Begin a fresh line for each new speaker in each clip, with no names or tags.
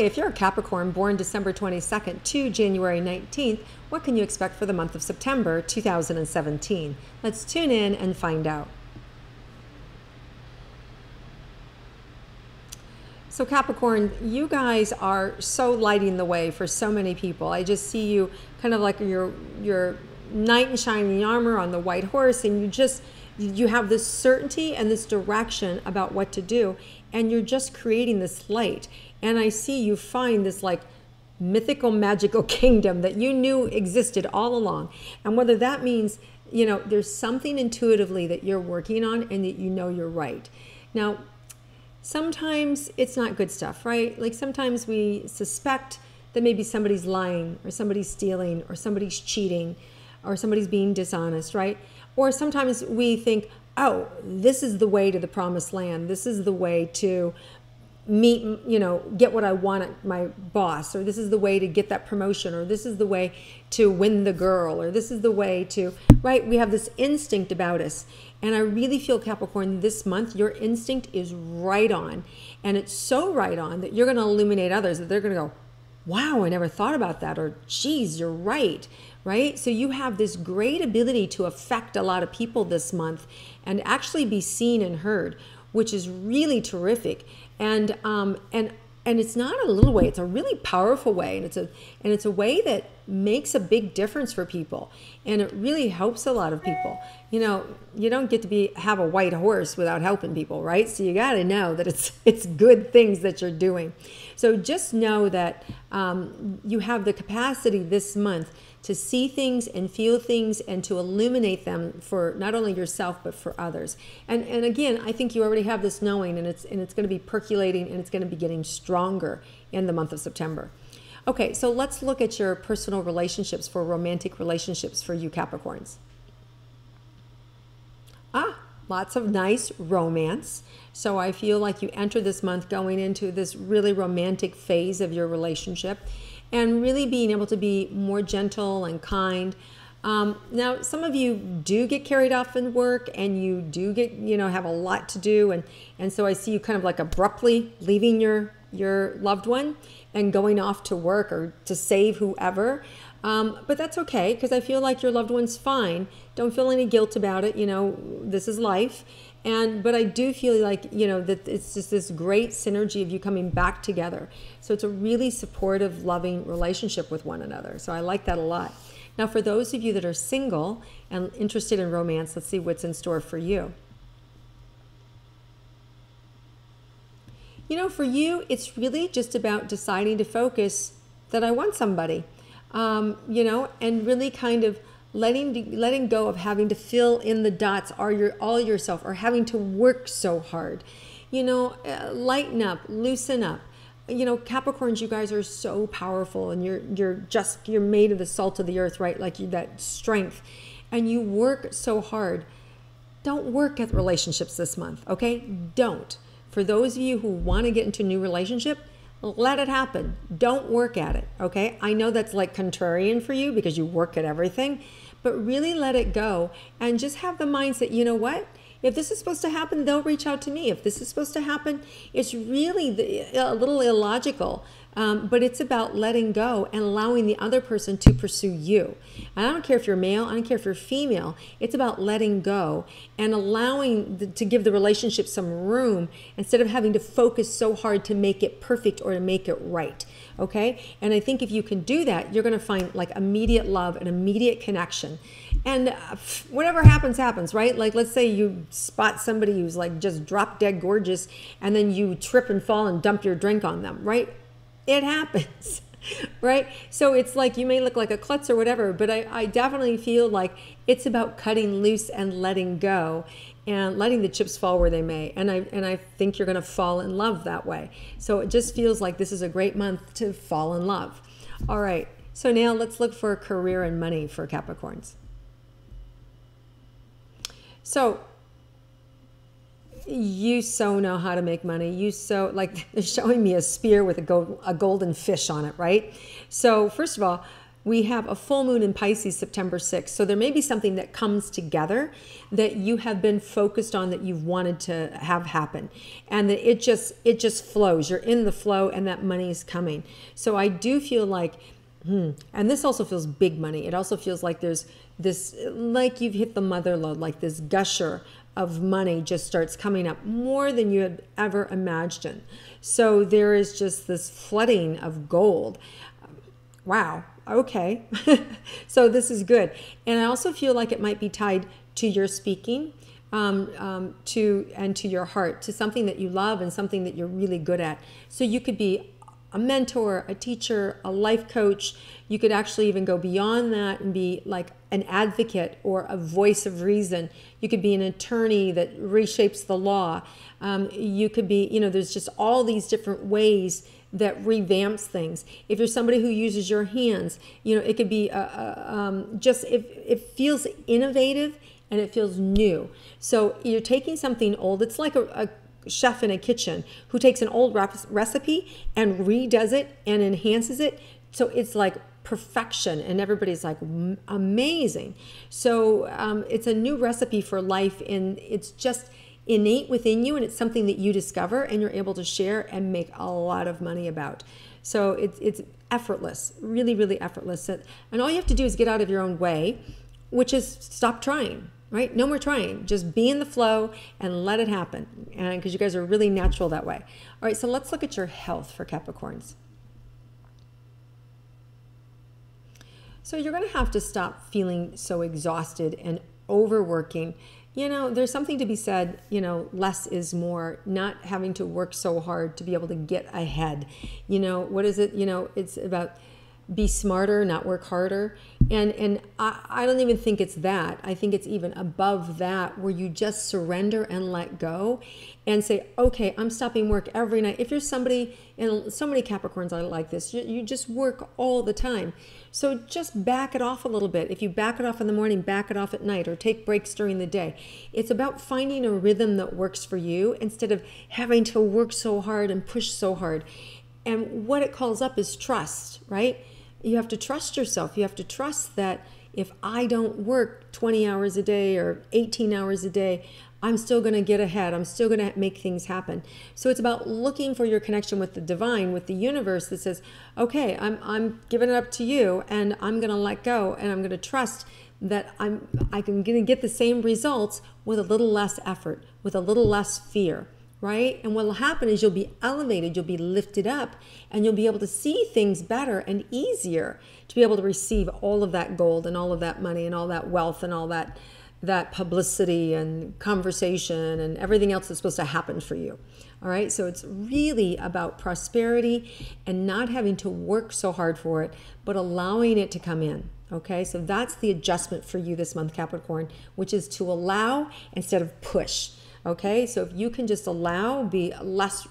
if you're a Capricorn born December 22nd to January 19th, what can you expect for the month of September 2017? Let's tune in and find out. So Capricorn, you guys are so lighting the way for so many people. I just see you kind of like your knight in shining armor on the white horse, and you have this certainty and this direction about what to do, and you're just creating this light. And I see you find this like mythical, magical kingdom that you knew existed all along. And whether that means, you know, there's something intuitively that you're working on and that you know you're right. Now, sometimes it's not good stuff, right? Like sometimes we suspect that maybe somebody's lying or somebody's stealing or somebody's cheating or somebody's being dishonest, right? Or sometimes we think, oh, this is the way to the promised land. This is the way to meet, you know, get what I want at my boss, or this is the way to get that promotion, or this is the way to win the girl, or this is the way to, right? We have this instinct about us. And I really feel, Capricorn, this month, your instinct is right on. And it's so right on that you're going to illuminate others, that they're going to go, wow, I never thought about that, or geez, you're right, right? So you have this great ability to affect a lot of people this month and actually be seen and heard, which is really terrific. And it's not a little way, it's a really powerful way, and it's a way that makes a big difference for people, and it really helps a lot of people. You know, you don't get to have a white horse without helping people, right? So you got to know that it's good things that you're doing. So just know that you have the capacity this month to see things and feel things and to illuminate them for not only yourself but for others. And again, I think you already have this knowing, and it's going to be percolating, and it's going to be getting stronger in the month of September. Okay, so let's look at your personal relationships, for romantic relationships for you Capricorns. Lots of nice romance. So I feel like you enter this month going into this really romantic phase of your relationship, and really being able to be more gentle and kind. Now, some of you do get carried off in work, and you do get, you know, have a lot to do. And so I see you kind of like abruptly leaving your loved one and going off to work or to save whoever. But that's okay, because I feel like your loved one's fine. Don't feel any guilt about it. You know, this is life. But I do feel like, you know, that it's just this great synergy of you coming back together. So it's a really supportive, loving relationship with one another. So I like that a lot. Now, for those of you that are single and interested in romance, let's see what's in store for you. You know, for you, it's really just about deciding to focus that I want somebody, you know, and really kind of letting go of having to fill in the dots all yourself, or having to work so hard. You know, lighten up, loosen up. You know, Capricorns, you guys are so powerful, and you're made of the salt of the earth, right? Like that strength, and you work so hard. Don't work at relationships this month, okay? Don't. For those of you who want to get into a new relationship, let it happen. Don't work at it, okay? I know that's like contrarian for you because you work at everything, but really let it go and just have the mindset, you know what? If this is supposed to happen, they'll reach out to me. If this is supposed to happen, it's really a little illogical, but it's about letting go and allowing the other person to pursue you. And I don't care if you're male, I don't care if you're female. It's about letting go and allowing to give the relationship some room instead of having to focus so hard to make it perfect or to make it right. Okay? And I think if you can do that, you're going to find like immediate love and immediate connection. And whatever happens, happens, right? Like, let's say you spot somebody who's like just drop dead gorgeous, and then you trip and fall and dump your drink on them, right? It happens, right? So it's like you may look like a klutz or whatever, but I definitely feel like it's about cutting loose and letting go and letting the chips fall where they may. And I think you're going to fall in love that way. So it just feels like this is a great month to fall in love. All right. So now let's look for career and money for Capricorns. So you so know how to make money. You so, like, they're showing me a spear with a golden fish on it, right? So first of all, we have a full moon in Pisces September 6th. So there may be something that comes together that you have been focused on, that you've wanted to have happen, and that it just flows. You're in the flow and that money is coming. So I do feel like, and this also feels big money. It also feels like there's this, like you've hit the mother lode, like this gusher of money just starts coming up more than you had ever imagined. So there is just this flooding of gold. Wow. Okay. So this is good. And I also feel like it might be tied to your speaking, to your heart, to something that you love and something that you're really good at. So you could be a mentor, a teacher, a life coach. You could actually even go beyond that and be like an advocate or a voice of reason. You could be an attorney that reshapes the law. You could be, there's just all these different ways that revamps things. If you're somebody who uses your hands, it could be it feels innovative and it feels new. So you're taking something old. It's like a chef in a kitchen who takes an old recipe and redoes it and enhances it. So it's like perfection, and everybody's like, amazing. So it's a new recipe for life, and it's just innate within you, and it's something that you discover and you're able to share and make a lot of money about. So it's effortless, really, really effortless. And all you have to do is get out of your own way, which is stop trying. Right? No more trying. Just be in the flow and let it happen. And because you guys are really natural that way. All right, so let's look at your health for Capricorns. So you're going to have to stop feeling so exhausted and overworking. There's something to be said, less is more, not having to work so hard to be able to get ahead. What is it? It's about be smarter, not work harder. And I don't even think it's that. I think it's even above that, where you just surrender and let go and say, okay, I'm stopping work every night. If you're somebody, and so many Capricorns are like this, you just work all the time. So just back it off a little bit. If you back it off in the morning, back it off at night, or take breaks during the day. It's about finding a rhythm that works for you instead of having to work so hard and push so hard. And what it calls up is trust, right? You have to trust yourself. You have to trust that if I don't work 20 hours a day or 18 hours a day, I'm still going to get ahead. I'm still going to make things happen. So it's about looking for your connection with the divine, with the universe that says, okay, I'm giving it up to you, and I'm going to let go, and I'm going to trust that I'm going to get the same results with a little less effort, with a little less fear. Right? And what will happen is you'll be elevated, you'll be lifted up, and you'll be able to see things better and easier to be able to receive all of that gold and all of that money and all that wealth and all that publicity and conversation and everything else that's supposed to happen for you. All right? So it's really about prosperity and not having to work so hard for it, but allowing it to come in. Okay? So that's the adjustment for you this month, Capricorn, which is to allow instead of push. Okay, so if you can just allow, be less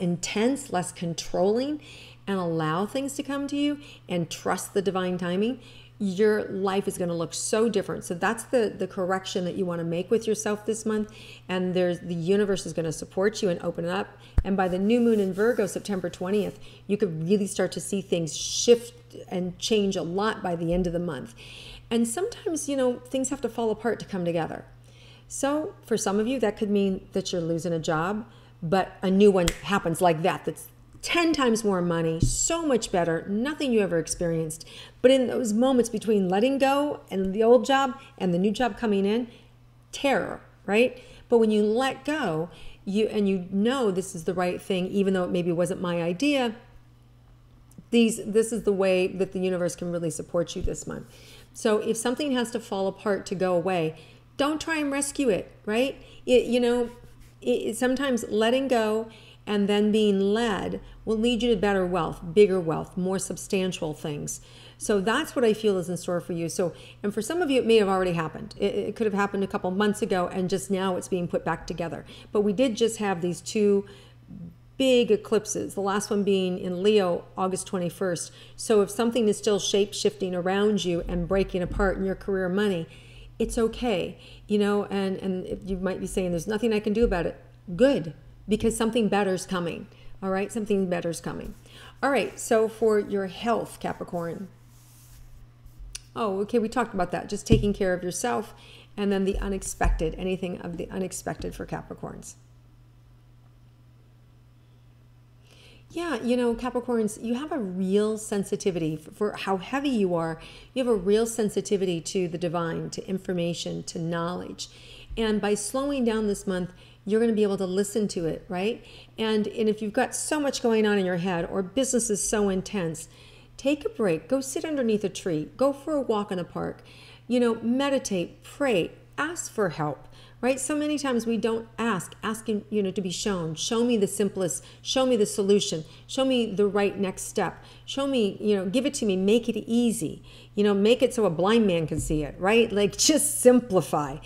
intense, less controlling, and allow things to come to you and trust the divine timing, your life is going to look so different. So that's the correction that you want to make with yourself this month. And the universe is going to support you and open it up. And by the new moon in Virgo, September 20th, you could really start to see things shift and change a lot by the end of the month. And sometimes, things have to fall apart to come together. So for some of you, that could mean that you're losing a job, but a new one happens like that. That's 10 times more money, so much better, nothing you ever experienced. But in those moments between letting go and the old job and the new job coming in, terror, right? But when you let go, you know this is the right thing, even though it maybe wasn't my idea, this is the way that the universe can really support you this month. So if something has to fall apart to go away, don't try and rescue it, right? Sometimes letting go and then being led will lead you to better wealth, bigger wealth, more substantial things. So that's what I feel is in store for you. So, and for some of you, it may have already happened. It could have happened a couple months ago, and just now it's being put back together. But we did just have these two big eclipses, the last one being in Leo, August 21st. So if something is still shape-shifting around you and breaking apart in your career or money, it's okay, and if you might be saying there's nothing I can do about it. Good, because something better's coming. All right, something better's coming. All right, so for your health, Capricorn, Oh, okay, we talked about that. Just taking care of yourself, and then the unexpected, anything of the unexpected for Capricorns. Yeah, you know, Capricorns, you have a real sensitivity for how heavy you are. You have a real sensitivity to the divine, to information, to knowledge. And by slowing down this month, you're going to be able to listen to it, right? And if you've got so much going on in your head, or business is so intense, take a break. Go sit underneath a tree. Go for a walk in a park. You know, meditate, pray, ask for help. Right? So many times we don't asking, you know, to be shown. Show me the simplest, show me the solution, show me the right next step, show me, you know, give it to me, make it easy, you know, make it so a blind man can see it, right? Like just simplify.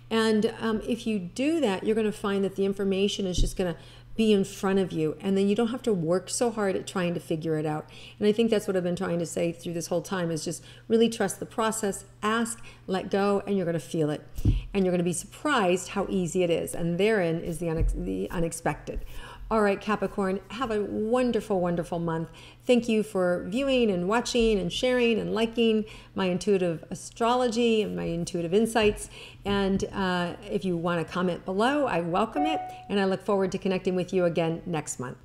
And if you do that, you're going to find that the information is just going to be in front of you, and then you don't have to work so hard at trying to figure it out. And I think that's what I've been trying to say through this whole time, is just really trust the process, ask, let go, and you're going to feel it. And you're going to be surprised how easy it is. And therein is the unexpected. All right, Capricorn, have a wonderful, wonderful month. Thank you for viewing and watching and sharing and liking my intuitive astrology and my intuitive insights. And if you want to comment below, I welcome it. And I look forward to connecting with you again next month.